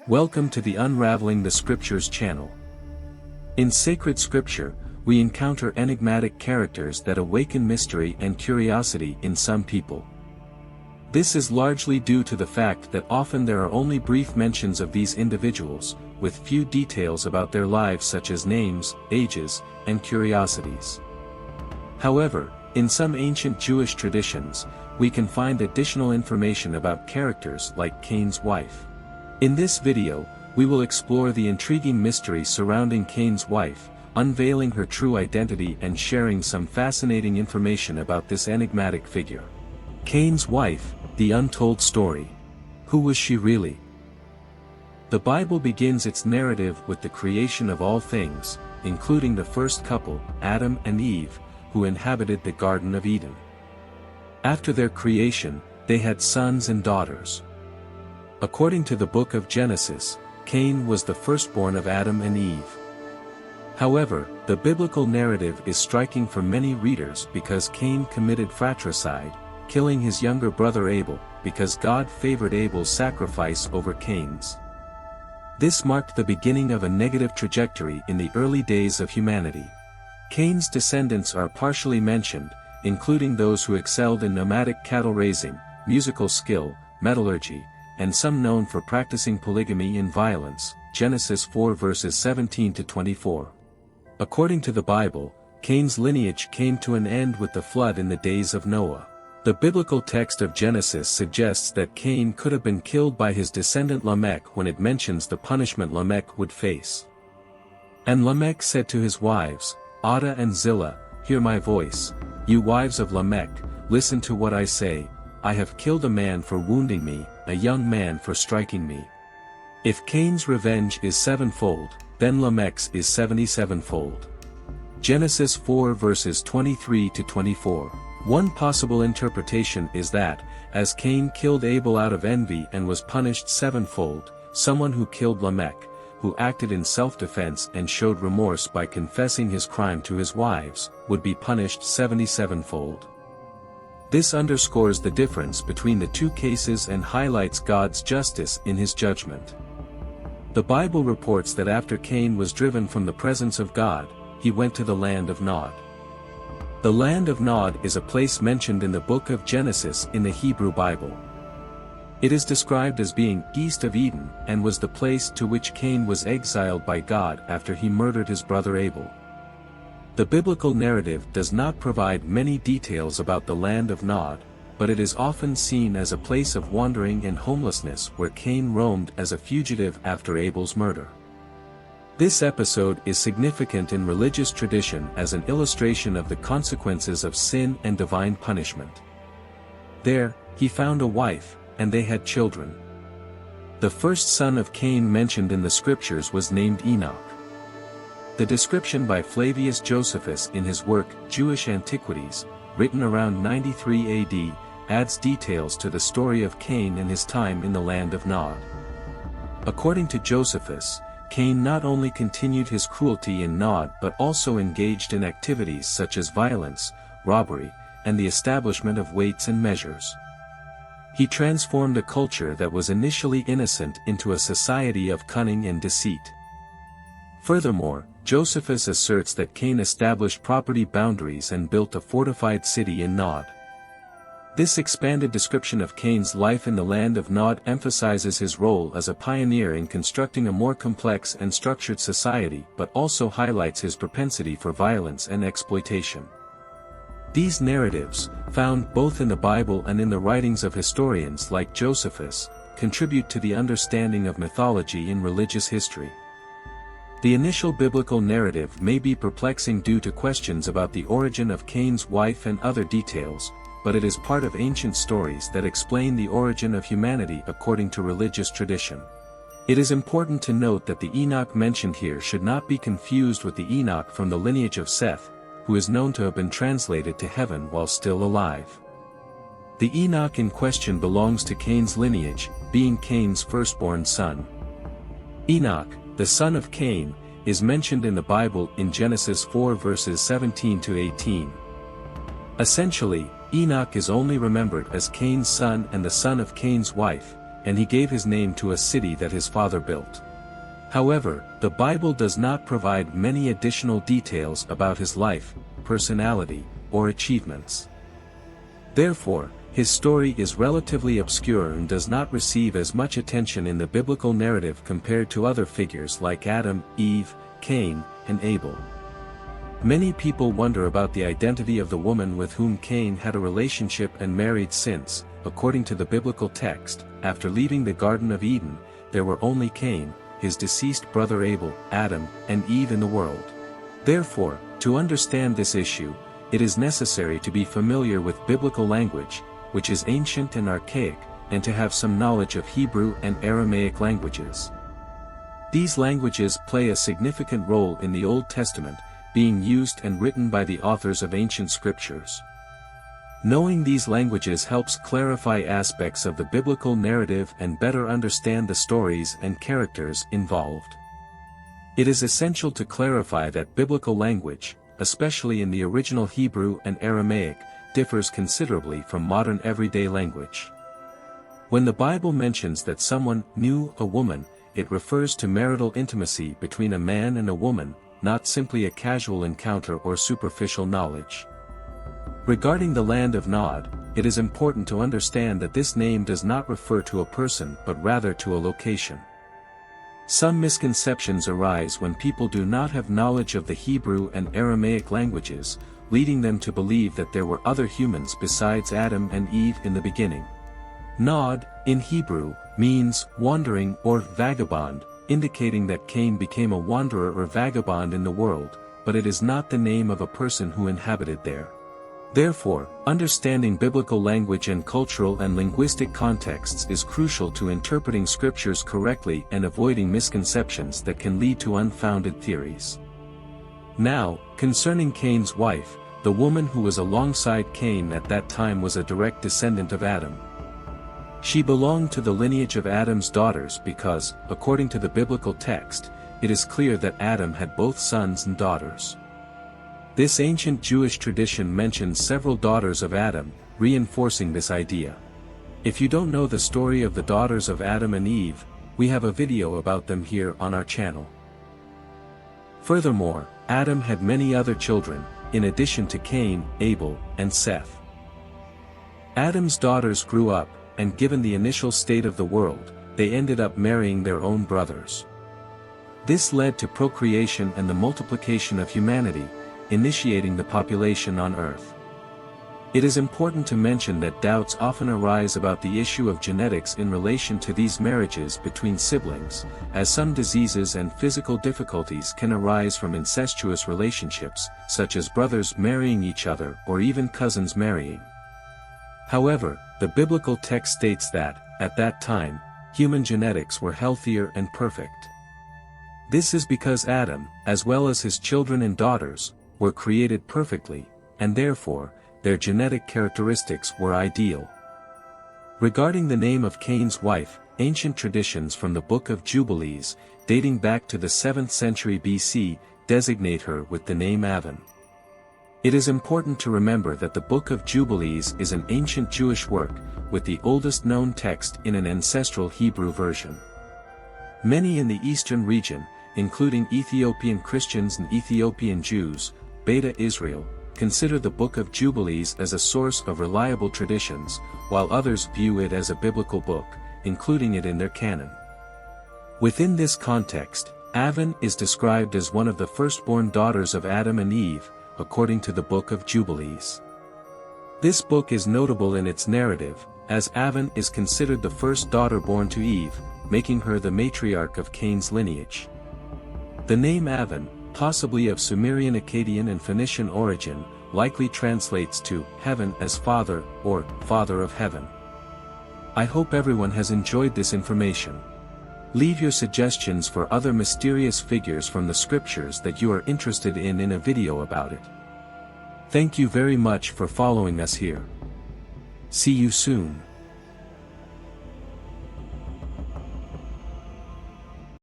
Welcome to the Unraveling the Scriptures channel. In sacred scripture, we encounter enigmatic characters that awaken mystery and curiosity in some people. This is largely due to the fact that often there are only brief mentions of these individuals, with few details about their lives such as names, ages, and curiosities. However, in some ancient Jewish traditions, we can find additional information about characters like Cain's wife. In this video, we will explore the intriguing mystery surrounding Cain's wife, unveiling her true identity and sharing some fascinating information about this enigmatic figure. Cain's wife, the untold story. Who was she really? The Bible begins its narrative with the creation of all things, including the first couple, Adam and Eve, who inhabited the Garden of Eden. After their creation, they had sons and daughters. According to the book of Genesis, Cain was the firstborn of Adam and Eve. However, the biblical narrative is striking for many readers because Cain committed fratricide, killing his younger brother Abel, because God favored Abel's sacrifice over Cain's. This marked the beginning of a negative trajectory in the early days of humanity. Cain's descendants are partially mentioned, including those who excelled in nomadic cattle raising, musical skill, metallurgy, and some known for practicing polygamy and violence, Genesis 4 verses 17 to 24. According to the Bible, Cain's lineage came to an end with the flood in the days of Noah. The biblical text of Genesis suggests that Cain could have been killed by his descendant Lamech when it mentions the punishment Lamech would face. And Lamech said to his wives, Adah and Zillah, "Hear my voice, you wives of Lamech, listen to what I say, I have killed a man for wounding me, a young man for striking me." If Cain's revenge is sevenfold, then Lamech's is 77-fold. Genesis 4 verses 23 to 24. One possible interpretation is that, as Cain killed Abel out of envy and was punished sevenfold, someone who killed Lamech, who acted in self-defense and showed remorse by confessing his crime to his wives, would be punished 77-fold. This underscores the difference between the two cases and highlights God's justice in his judgment. The Bible reports that after Cain was driven from the presence of God, he went to the land of Nod. The land of Nod is a place mentioned in the book of Genesis in the Hebrew Bible. It is described as being east of Eden and was the place to which Cain was exiled by God after he murdered his brother Abel. The biblical narrative does not provide many details about the land of Nod, but it is often seen as a place of wandering and homelessness where Cain roamed as a fugitive after Abel's murder. This episode is significant in religious tradition as an illustration of the consequences of sin and divine punishment. There, he found a wife, and they had children. The first son of Cain mentioned in the scriptures was named Enoch. The description by Flavius Josephus in his work Jewish Antiquities, written around 93 AD, adds details to the story of Cain and his time in the land of Nod. According to Josephus, Cain not only continued his cruelty in Nod but also engaged in activities such as violence, robbery, and the establishment of weights and measures. He transformed a culture that was initially innocent into a society of cunning and deceit. Furthermore, Josephus asserts that Cain established property boundaries and built a fortified city in Nod. This expanded description of Cain's life in the land of Nod emphasizes his role as a pioneer in constructing a more complex and structured society but also highlights his propensity for violence and exploitation. These narratives, found both in the Bible and in the writings of historians like Josephus, contribute to the understanding of mythology in religious history. The initial biblical narrative may be perplexing due to questions about the origin of Cain's wife and other details, but it is part of ancient stories that explain the origin of humanity according to religious tradition. It is important to note that the Enoch mentioned here should not be confused with the Enoch from the lineage of Seth, who is known to have been translated to heaven while still alive. The Enoch in question belongs to Cain's lineage, being Cain's firstborn son. Enoch, the son of Cain, is mentioned in the Bible in Genesis 4 verses 17 to 18. Essentially, Enoch is only remembered as Cain's son and the son of Cain's wife, and he gave his name to a city that his father built. However, the Bible does not provide many additional details about his life, personality, or achievements. Therefore, his story is relatively obscure and does not receive as much attention in the biblical narrative compared to other figures like Adam, Eve, Cain, and Abel. Many people wonder about the identity of the woman with whom Cain had a relationship and married since, according to the biblical text, after leaving the Garden of Eden, there were only Cain, his deceased brother Abel, Adam, and Eve in the world. Therefore, to understand this issue, it is necessary to be familiar with biblical language, which is ancient and archaic, and to have some knowledge of Hebrew and Aramaic languages. These languages play a significant role in the Old Testament, being used and written by the authors of ancient scriptures. Knowing these languages helps clarify aspects of the biblical narrative and better understand the stories and characters involved. It is essential to clarify that biblical language, especially in the original Hebrew and Aramaic, differs considerably from modern everyday language. When the Bible mentions that someone knew a woman, it refers to marital intimacy between a man and a woman, not simply a casual encounter or superficial knowledge. Regarding the land of Nod, it is important to understand that this name does not refer to a person but rather to a location. Some misconceptions arise when people do not have knowledge of the Hebrew and Aramaic languages, leading them to believe that there were other humans besides Adam and Eve in the beginning. Nod, in Hebrew, means wandering or vagabond, indicating that Cain became a wanderer or vagabond in the world, but it is not the name of a person who inhabited there. Therefore, understanding biblical language and cultural and linguistic contexts is crucial to interpreting scriptures correctly and avoiding misconceptions that can lead to unfounded theories. Now, concerning Cain's wife, the woman who was alongside Cain at that time was a direct descendant of Adam. She belonged to the lineage of Adam's daughters because, according to the biblical text, it is clear that Adam had both sons and daughters. This ancient Jewish tradition mentions several daughters of Adam, reinforcing this idea. If you don't know the story of the daughters of Adam and Eve, we have a video about them here on our channel. Furthermore, Adam had many other children, in addition to Cain, Abel, and Seth. Adam's daughters grew up, and given the initial state of the world, they ended up marrying their own brothers. This led to procreation and the multiplication of humanity, initiating the population on Earth. It is important to mention that doubts often arise about the issue of genetics in relation to these marriages between siblings, as some diseases and physical difficulties can arise from incestuous relationships, such as brothers marrying each other or even cousins marrying. However, the biblical text states that, at that time, human genetics were healthier and perfect. This is because Adam, as well as his children and daughters, were created perfectly, and therefore, their genetic characteristics were ideal. Regarding the name of Cain's wife, ancient traditions from the Book of Jubilees, dating back to the 7th century BC, designate her with the name Aven. It is important to remember that the Book of Jubilees is an ancient Jewish work, with the oldest known text in an ancestral Hebrew version. Many in the eastern region, including Ethiopian Christians and Ethiopian Jews, Beta Israel, consider the Book of Jubilees as a source of reliable traditions, while others view it as a biblical book, including it in their canon. Within this context, Aven is described as one of the firstborn daughters of Adam and Eve, according to the Book of Jubilees. This book is notable in its narrative, as Aven is considered the first daughter born to Eve, making her the matriarch of Cain's lineage. The name Aven, possibly of Sumerian, Akkadian and Phoenician origin, likely translates to heaven as father or father of heaven. I hope everyone has enjoyed this information. Leave your suggestions for other mysterious figures from the scriptures that you are interested in a video about it. Thank you very much for following us here. See you soon.